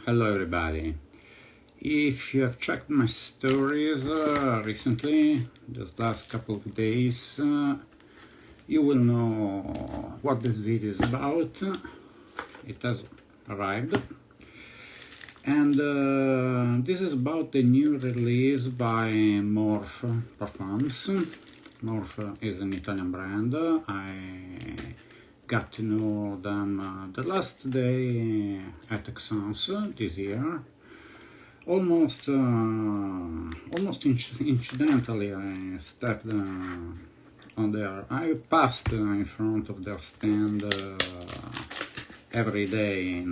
Hello everybody. If you have checked my stories recently, just last couple of days, you will know what this video is about. It has arrived. And this is about the new release by Morph Parfums. Morph is an Italian brand. I got to know them the last day at Texans this year. Almost incidentally, I stepped on there. I passed in front of their stand every day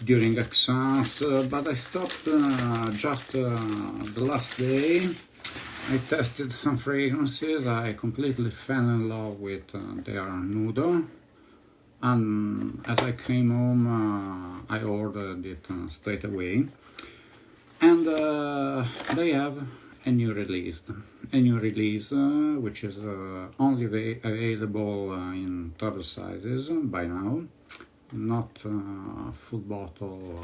during Texans, but I stopped just the last day. I tested some fragrances. I completely fell in love with their Nudo, and as I came home I ordered it straight away. And they have a new release which is only available in travel sizes by now, not full bottle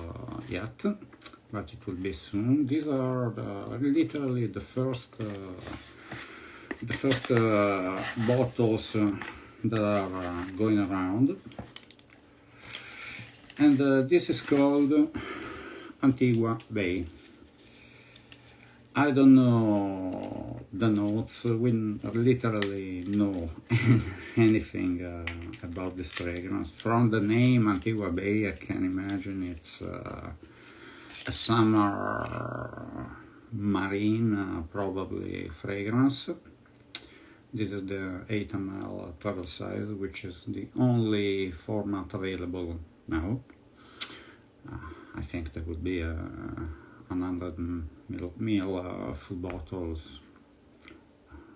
yet, but it will be soon. These are literally the first bottles that are going around, and this is called Antigua Bay. I don't know the notes. We literally know anything about this fragrance. From the name Antigua Bay, I can imagine it's a summer marine probably fragrance. This is the 8 ml travel size, which is the only format available now. I think there would be 100 ml full bottles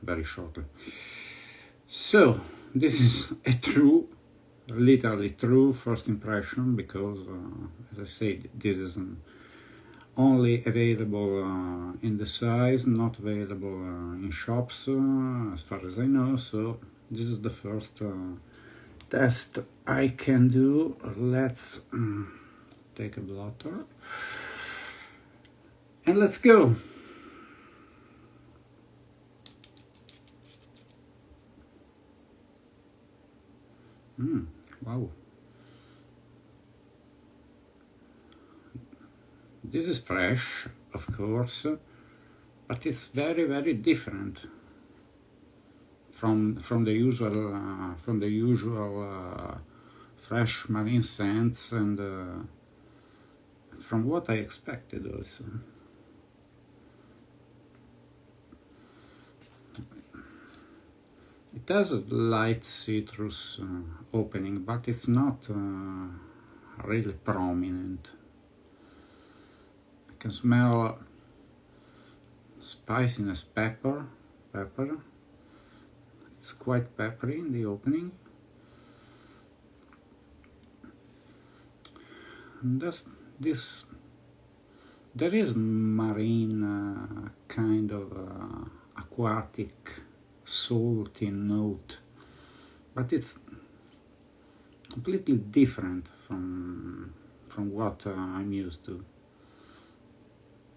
very shortly. So this is a literally true first impression, because as I said, this is only available in the size, not available in shops as far as I know. So this is the first test I can do. Let's take a blotter and let's go. Wow. This is fresh, of course, but it's very, very different from the usual fresh marine scents, and from what I expected also. It has a light citrus opening, but it's not really prominent. I can smell spiciness, pepper. It's quite peppery in the opening. And there is marine kind of aquatic, salty note, but it's completely different from what I'm used to.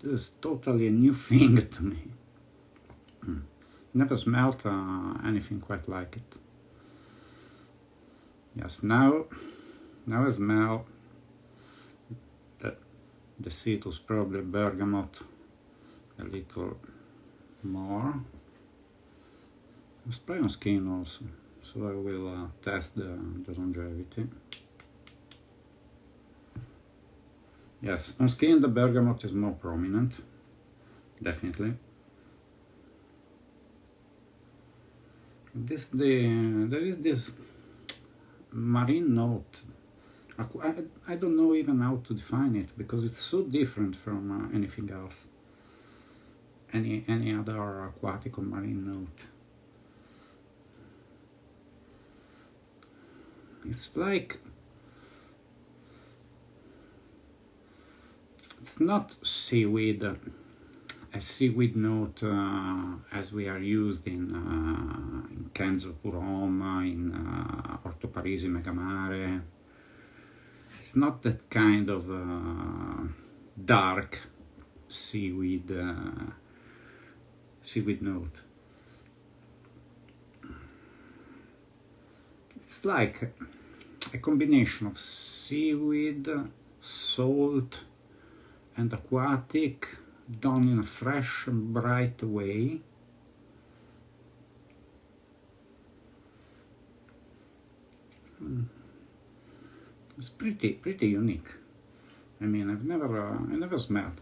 This is totally a new thing to me. Never smelled anything quite like it. Yes, now I smell the citrus, probably bergamot, a little more. Spray on skin also, so I will test the longevity. Yes, on skin the bergamot is more prominent, definitely. There is this marine note. I don't know even how to define it, because it's so different from anything else, any other aquatic or marine note. It's like, it's not seaweed, a seaweed note as we are used in Kenzo Puroma, in Orto Parisi Megamare. It's it's not that kind of dark seaweed note. It's like a combination of seaweed, salt, and aquatic, done in a fresh and bright way. It's pretty unique. I mean, I never smelled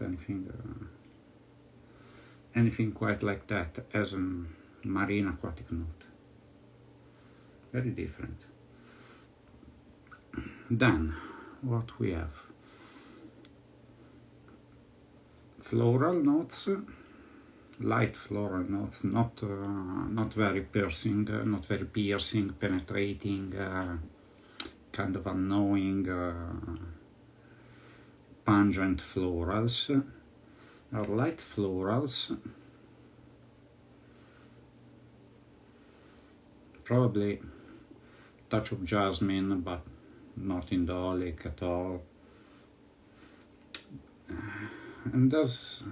anything quite like that as a marine aquatic note. Very different. Then, what we have? Floral notes, light floral notes, not very piercing, penetrating, kind of annoying, pungent florals, or light florals. Probably touch of jasmine, but not indolic at all. And there's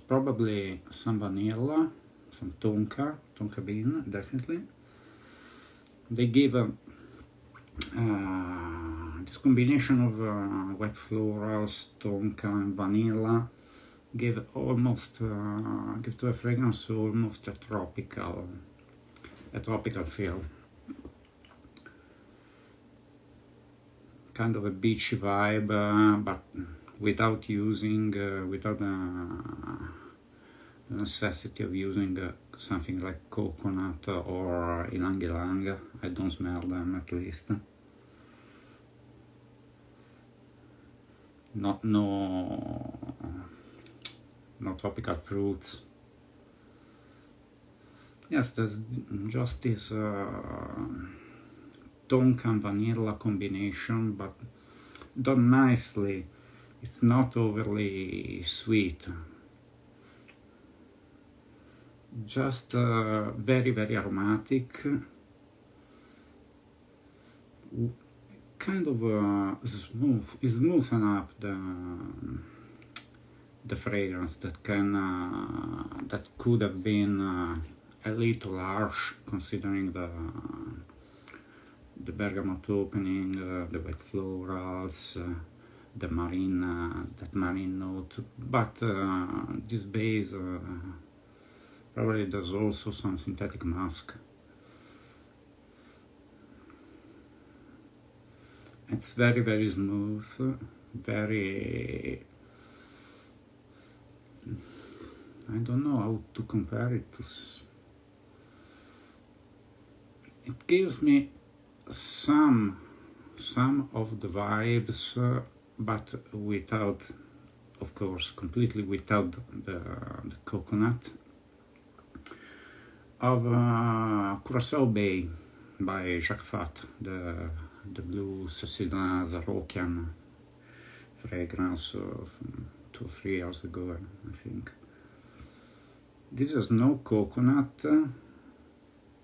probably some vanilla, some tonka bean, definitely. They give this combination of wet florals, tonka, and vanilla give to a fragrance almost a tropical feel. Kind of a beachy vibe, but without the necessity of using something like coconut or ylang-ylang. I don't smell them, at least. No tropical fruits. Yes, there's just this tonka and vanilla combination, but done nicely. It's not overly sweet. Just very aromatic. Kind of smoothen up the fragrance that could have been a little harsh, considering the bergamot opening, the wet florals, that marine note. But this base probably there's also some synthetic musk. It's very smooth, very. I don't know how to compare it to. It gives me some of the vibes, but without, of course, completely without the coconut, of Antigua Bay by Jacques Fat, the blue Cécilin Zarokian fragrance of 2 or 3 years ago, I think. This has no coconut,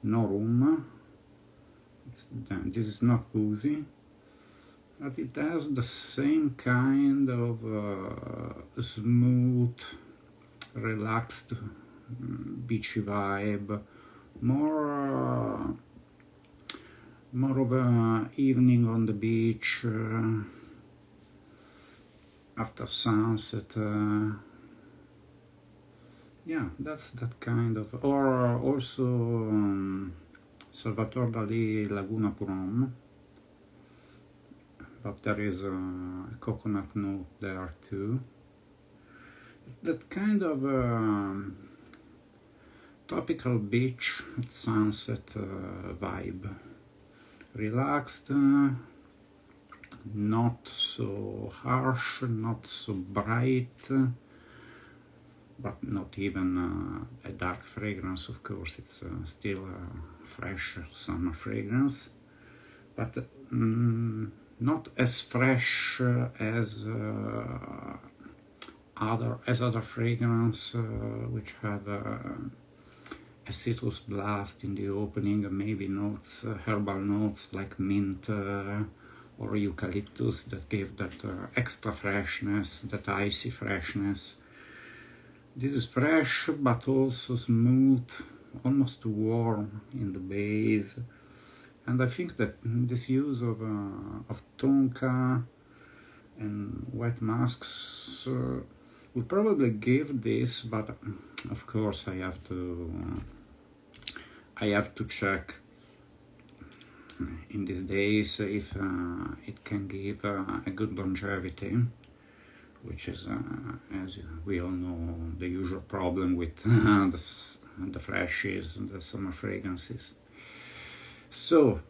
no rum. This is not boozy, but it has the same kind of smooth, relaxed, beachy vibe, more of a evening on the beach after sunset. Yeah, that's that kind of. Or also Salvatore Dali Laguna Purom, but there is a coconut note there too. It's that kind of tropical beach at sunset vibe. Relaxed, not so harsh, not so bright, but not even a dark fragrance, of course. It's still a fresh summer fragrance, but not as fresh as other fragrance which have a a citrus blast in the opening, maybe notes, herbal notes like mint or eucalyptus that give that extra freshness, that icy freshness. This is fresh but also smooth, almost warm in the base. And I think that this use of tonka and white musks will probably give this, but of course I have to check in these days if it can give a good longevity, which is, as we all know, the usual problem with the freshies and the summer fragrances. So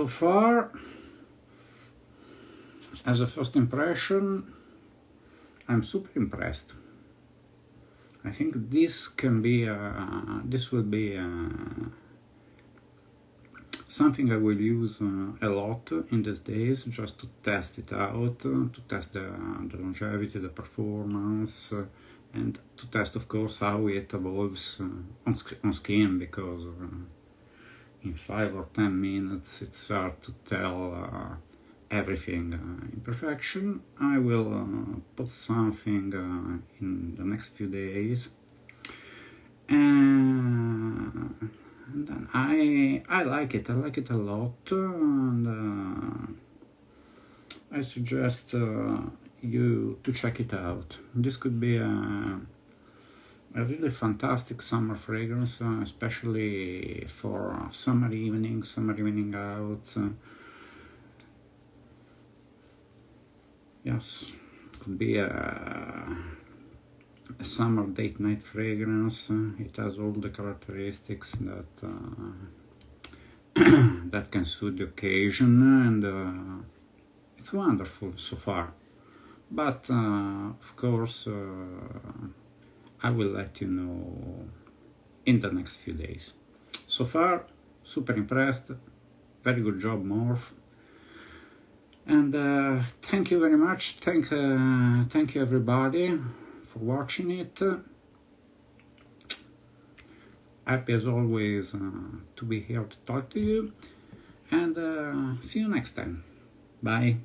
far, as a first impression, I'm super impressed. I think this will be something I will use a lot in these days, just to test it out, to test the longevity, the performance, and to test, of course, how it evolves on skin, because in 5 or 10 minutes it's hard to tell everything in perfection. I will put something in the next few days, and then I like it a lot, and I suggest you to check it out. This could be a really fantastic summer fragrance, especially for summer evening out. Yes, could be a summer date night fragrance. It has all the characteristics that that can suit the occasion, and it's wonderful so far. But of course, I will let you know in the next few days. So far, super impressed. Very good job, Morph. And thank you very much. Thank you everybody for watching it. Happy as always to be here to talk to you. And see you next time. Bye.